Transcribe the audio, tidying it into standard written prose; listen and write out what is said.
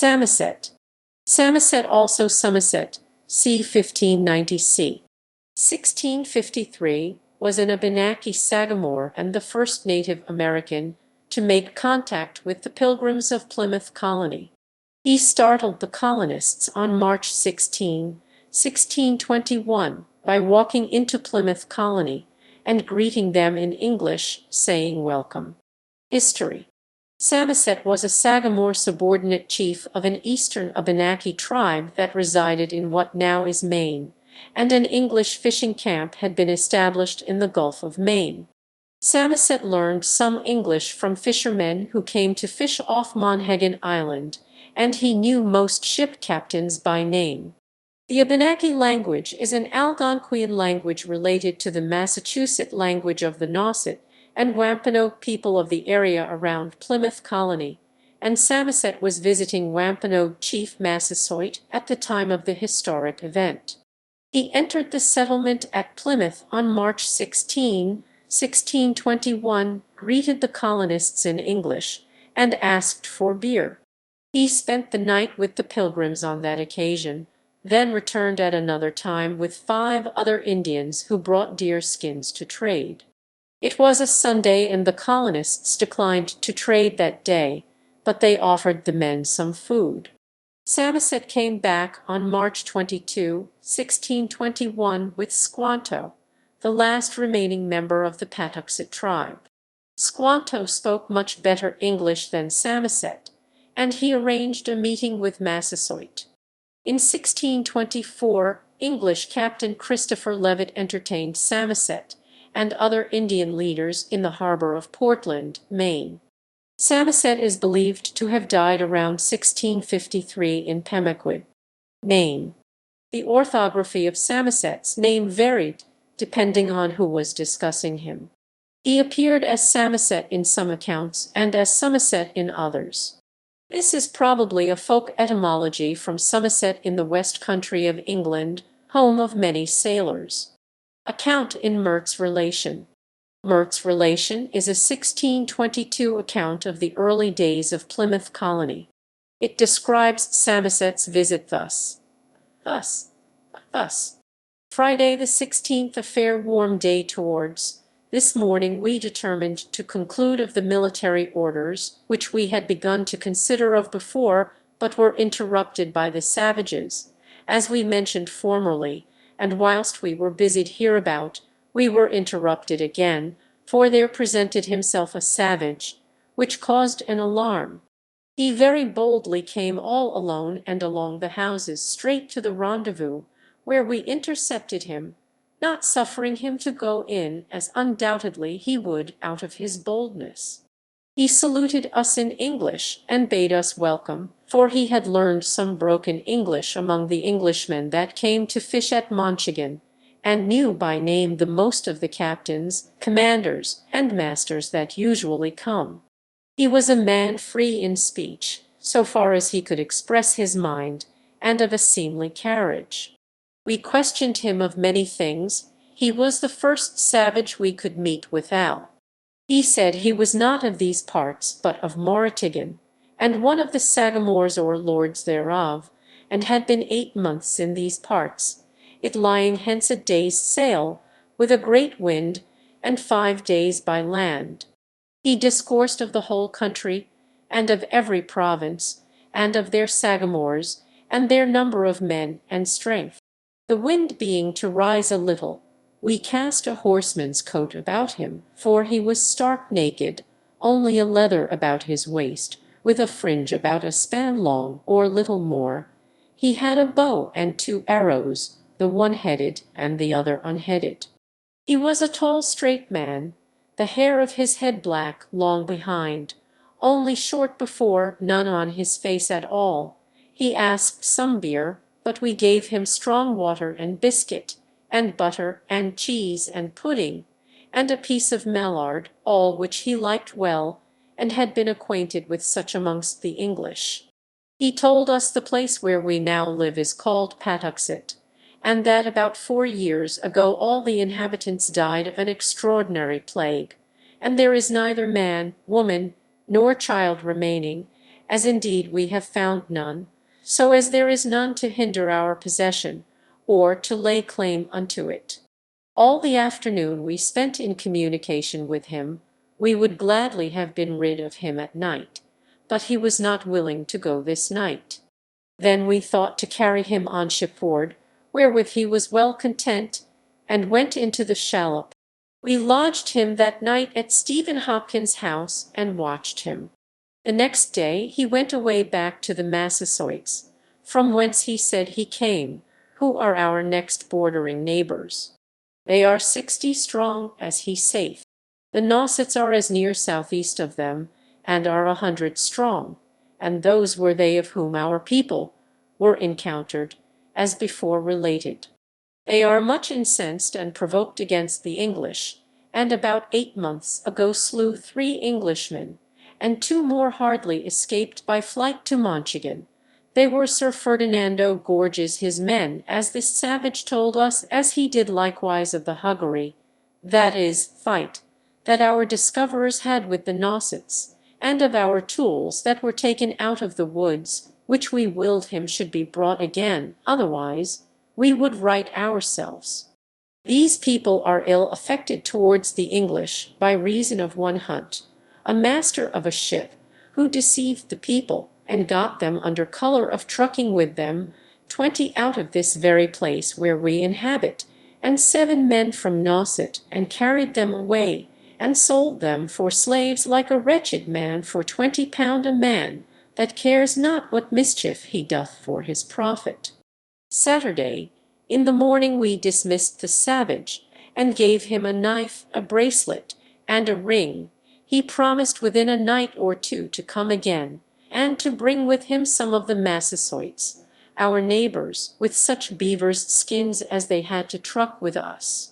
Samoset. Samoset, also Somerset, c. 1590 c. 1653, was an Abenaki sagamore and the first Native American to make contact with the Pilgrims of Plymouth Colony. He startled the colonists on March 16, 1621, by walking into Plymouth Colony and greeting them in English, saying welcome. History. Samoset was a sagamore subordinate chief of an eastern Abenaki tribe that resided in what now is Maine, and an English fishing camp had been established in the Gulf of Maine. Samoset learned some English from fishermen who came to fish off Monhegan Island, and he knew most ship captains by name. The Abenaki language is an Algonquian language related to the Massachusetts language of the Nauset and Wampanoag people of the area around Plymouth Colony, and Samoset was visiting Wampanoag chief Massasoit at the time of the historic event. He entered the settlement at Plymouth on March 16, 1621, greeted the colonists in English, and asked for beer. He spent the night with the Pilgrims on that occasion, then returned at another time with 5 other Indians who brought deer skins to trade. It was a Sunday and the colonists declined to trade that day, but they offered the men some food. Samoset came back on March 22, 1621, with Squanto, the last remaining member of the Patuxet tribe. Squanto spoke much better English than Samoset, and he arranged a meeting with Massasoit. In 1624, English Captain Christopher Levitt entertained Samoset and other Indian leaders in the harbor of Portland, Maine. Samoset is believed to have died around 1653 in Pemaquid, Maine. The orthography of Samoset's name varied depending on who was discussing him. He appeared as Samoset in some accounts and as Somerset in others. This is probably a folk etymology from Somerset in the West Country of England, home of many sailors. Account in Mert's Relation. Mert's Relation is a 1622 account of the early days of Plymouth Colony. It describes Samoset's visit thus. Friday the 16th, a fair warm day towards. This morning we determined to conclude of the military orders, which we had begun to consider of before, but were interrupted by the savages, as we mentioned formerly, and whilst we were busied hereabout, we were interrupted again, for there presented himself a savage, which caused an alarm. He very boldly came all alone and along the houses straight to the rendezvous, where we intercepted him, not suffering him to go in, as undoubtedly he would out of his boldness. He saluted us in English, and bade us welcome, for he had learned some broken English among the Englishmen that came to fish at Monhegan, and knew by name the most of the captains, commanders, and masters that usually come. He was a man free in speech, so far as he could express his mind, and of a seemly carriage. We questioned him of many things. He was the first savage we could meet withal. He said he was not of these parts, but of Moratigan, and one of the sagamores or lords thereof, and had been 8 months in these parts, it lying hence a day's sail, with a great wind, and 5 days by land. He discoursed of the whole country, and of every province, and of their sagamores, and their number of men and strength. The wind being to rise a little, we cast a horseman's coat about him, for he was stark naked, only a leather about his waist, with a fringe about a span long, or little more. He had a bow and 2 arrows, the one headed and the other unheaded. He was a tall straight man, the hair of his head black, long behind, only short before, none on his face at all. He asked some beer, but we gave him strong water and biscuit, and butter, and cheese, and pudding, and a piece of mallard, all which he liked well, and had been acquainted with such amongst the English. He told us the place where we now live is called Patuxet, and that about 4 years ago all the inhabitants died of an extraordinary plague, and there is neither man, woman, nor child remaining, as indeed we have found none, so as there is none to hinder our possession, or to lay claim unto it. All the afternoon we spent in communication with him. We would gladly have been rid of him at night, but he was not willing to go this night. Then we thought to carry him on shipboard, wherewith he was well content, and went into the shallop. We lodged him that night at Stephen Hopkins' house, and watched him. The next day he went away back to the Massasoits, from whence he said he came, who are our next bordering neighbours. They are 60 strong, as he saith. The Nausets are as near southeast of them, and are 100 strong, and those were they of whom our people were encountered, as before related. They are much incensed and provoked against the English, and about 8 months ago slew 3 Englishmen, and 2 more hardly escaped by flight to Monchigan. They were Sir Ferdinando Gorges his men, as this savage told us, as he did likewise of the Huggery, that is, fight, that our discoverers had with the Nausets, and of our tools that were taken out of the woods, which we willed him should be brought again, otherwise we would right ourselves. These people are ill affected towards the English by reason of one Hunt, a master of a ship, who deceived the people, and got them under colour of trucking with them 20 out of this very place where we inhabit, and 7 men from Nauset, and carried them away, and sold them for slaves like a wretched man for £20 a man, that cares not what mischief he doth for his profit. Saturday, in the morning we dismissed the savage, and gave him a knife, a bracelet, and a ring. He promised within a night or 2 to come again, and to bring with him some of the Massasoits, our neighbours, with such beavers' skins as they had to truck with us.